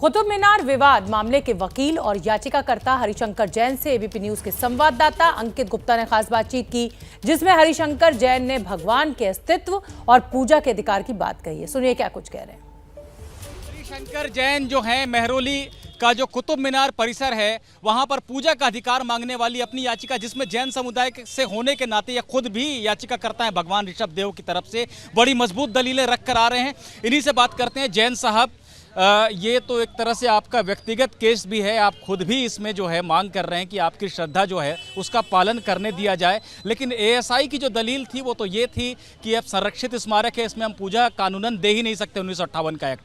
कुतुब मीनार विवाद मामले के वकील और याचिकाकर्ता हरिशंकर जैन से एबीपी न्यूज के संवाददाता अंकित गुप्ता ने खास बातचीत की, जिसमें हरिशंकर जैन ने भगवान के अस्तित्व और पूजा के अधिकार की बात कही है। सुनिए क्या कुछ कह रहे हैं। हरिशंकर जैन जो है मेहरौली का जो कुतुब मीनार परिसर है वहां पर पूजा का अधिकार मांगने वाली अपनी याचिका, जिसमें जैन समुदाय से होने के नाते या खुद भी याचिका करता है भगवान ऋषभ देव की तरफ से बड़ी मजबूत दलीलें रख कर आ रहे हैं। इन्हीं से बात करते हैं। जैन साहब, ये तो एक तरह से आपका व्यक्तिगत केस भी है, आप खुद भी इसमें जो है मांग कर रहे हैं कि आपकी श्रद्धा जो है उसका पालन करने दिया जाए, लेकिन एएसआई की जो दलील थी वो तो ये थी कि अब संरक्षित स्मारक है, इसमें हम पूजा कानूनन दे ही नहीं सकते 1958 का एक्ट।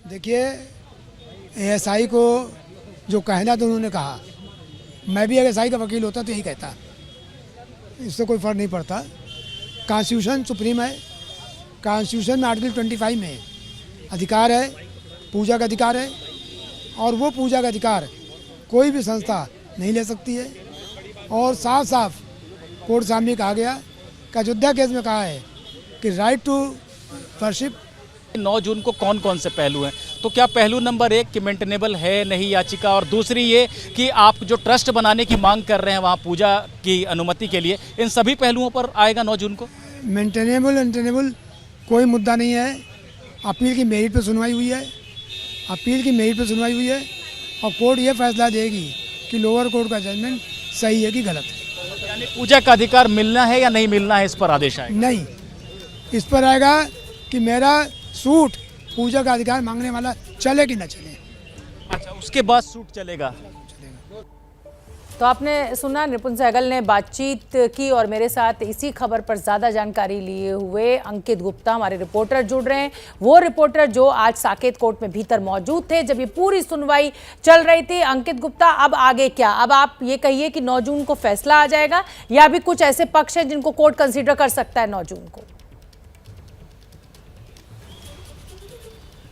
देखिए, एएसआई को जो कहना तो उन्होंने कहा, मैं भी एएसआई का वकील होता तो यही कहता, इससे कोई फर्क नहीं पड़ता। कॉन्स्टिट्यूशन सुप्रीम है, कॉन्स्टिट्यूशन में आर्टिकल 25 में अधिकार है, पूजा का अधिकार है, और वो पूजा का अधिकार कोई भी संस्था नहीं ले सकती है। और साफ साफ कोर्ट सामने कहा गया कि अयोध्या केस में कहा है कि राइट टू वर्शिप। 9 जून को कौन कौन से पहलू हैं? तो क्या पहलू नंबर 1 कि मेंटेनेबल है नहीं याचिका, और दूसरी ये कि आप जो ट्रस्ट बनाने की मांग कर रहे हैं वहाँ पूजा की अनुमति के लिए, इन सभी पहलुओं पर आएगा 9 जून को? मेंटेनेबल कोई मुद्दा नहीं है। अपील की मेरिट पर सुनवाई हुई है, अपील की मेरिट पर सुनवाई हुई है, और कोर्ट ये फैसला देगी कि लोअर कोर्ट का जजमेंट सही है कि गलत है। यानी पूजा का अधिकार मिलना है या नहीं मिलना है, इस पर आदेश आएगा? नहीं, इस पर आएगा कि मेरा सूट पूजा का अधिकार मांगने वाला चले कि न चले। अच्छा, उसके बाद सूट चलेगा। तो आपने सुना, निपुण सहगल ने बातचीत की और मेरे साथ इसी खबर पर ज़्यादा जानकारी लिए हुए अंकित गुप्ता हमारे रिपोर्टर जुड़ रहे हैं। वो रिपोर्टर जो आज साकेत कोर्ट में भीतर मौजूद थे जब ये पूरी सुनवाई चल रही थी। अंकित गुप्ता, अब आगे क्या? अब आप ये कहिए कि 9 जून को फैसला आ जाएगा या अभी कुछ ऐसे पक्ष हैं जिनको कोर्ट कंसीडर कर सकता है 9 जून को?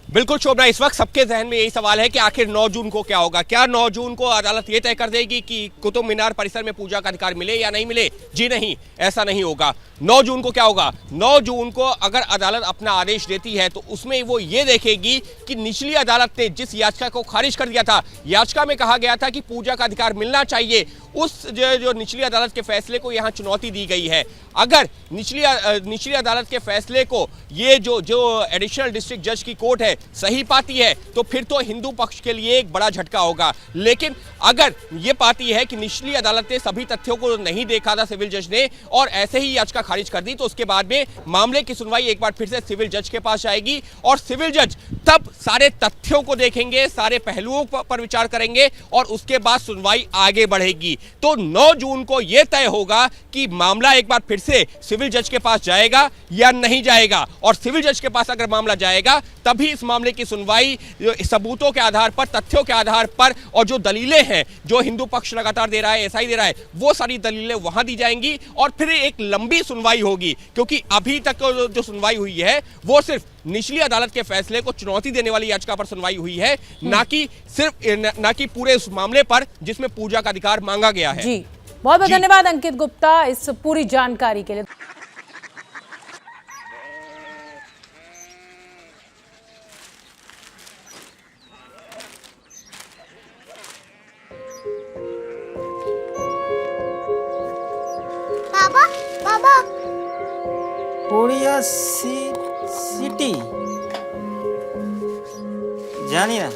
बिल्कुल शोभना, इस वक्त सबके जहन में यही सवाल है कि आखिर 9 जून को क्या होगा। क्या 9 जून को अदालत ये तय कर देगी कि कुतुब मीनार परिसर में पूजा का अधिकार मिले या नहीं मिले? जी नहीं, ऐसा नहीं होगा। 9 जून को क्या होगा? 9 जून को अगर अदालत अपना आदेश देती है तो उसमें वो ये देखेगी कि निचली अदालत ने जिस याचिका को खारिज कर दिया था, याचिका में कहा गया था कि पूजा का अधिकार मिलना चाहिए, उस जो निचली अदालत के फैसले को यहाँ चुनौती दी गई है। अगर निचली अदालत के फैसले को ये जो एडिशनल डिस्ट्रिक्ट जज की कोर्ट है सही पाती है तो फिर तो हिंदू पक्ष के लिए एक बड़ा झटका होगा। लेकिन अगर ये पाती है कि निचली अदालत ने सभी तथ्यों को नहीं देखा था सिविल जज ने और ऐसे ही याचिका खारिज कर दी, तो उसके बाद में मामले की सुनवाई एक बार फिर से सिविल जज के पास जाएगी और सिविल जज तब सारे तथ्यों को देखेंगे, सारे पहलुओं पर विचार करेंगे और उसके बाद सुनवाई आगे बढ़ेगी। तो 9 जून को यह तय होगा कि मामला एक बार फिर से सिविल जज के पास जाएगा या नहीं जाएगा, और सिविल जज के पास अगर मामला जाएगा तभी इस मामले की सुनवाई सबूतों के आधार पर, तथ्यों के आधार पर, और जो दलीलें हैं जो हिंदू पक्ष लगातार दे रहा है, एसआई दे रहा है, वो सारी दलीलें वहां दी जाएंगी और फिर एक लंबी सुनवाई होगी। क्योंकि अभी तक जो सुनवाई हुई है वो सिर्फ निचली अदालत के फैसले को चुनौती देने वाली याचिका पर सुनवाई हुई है, ना कि पूरे उस मामले पर जिसमें पूजा का अधिकार मांगा गया है। जी, बहुत बहुत धन्यवाद अंकित गुप्ता इस पूरी जानकारी के लिए। बाबा बाबा, कोरिया सिटी जानी ना?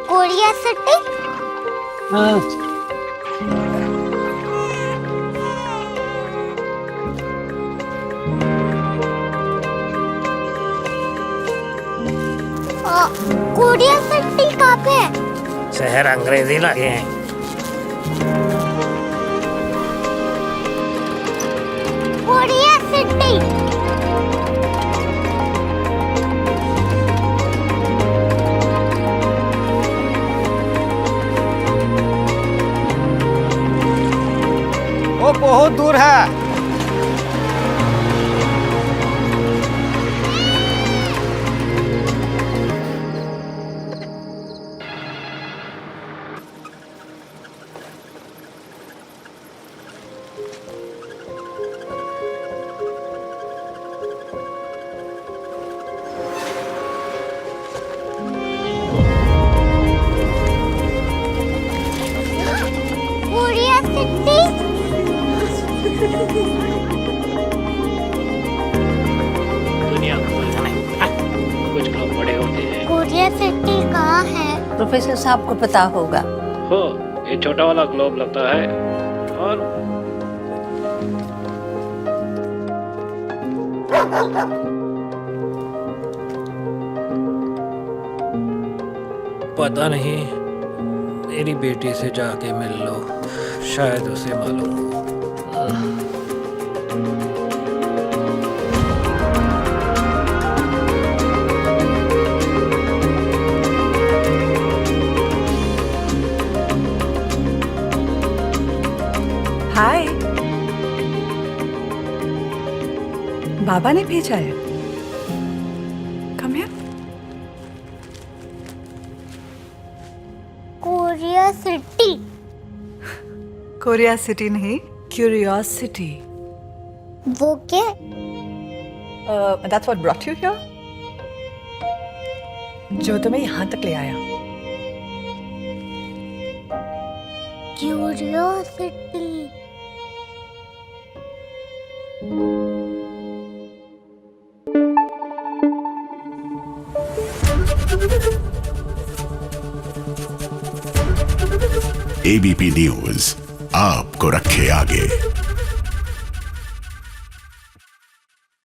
Korea city? कोरिया सिटी कहाँ पे है? शहर अंग्रेजी लगे हैं। Korea city. वो बहुत दूर है। प्रोफेसर साहब को पता होगा। हो, ये छोटा वाला ग्लोब लगता है। और पता नहीं, मेरी बेटी से जाके मिल लो, शायद उसे मालूम हो। हाय, बाबा ने भेजा है। Come here. Korea city. Korea city नहीं, क्यूरियोसिटी। वो क्या? That's what brought you here? जो तुम्हें यहाँ तक ले आया। क्यूरियोसिटी। एबीपी न्यूज आपको रखे आगे।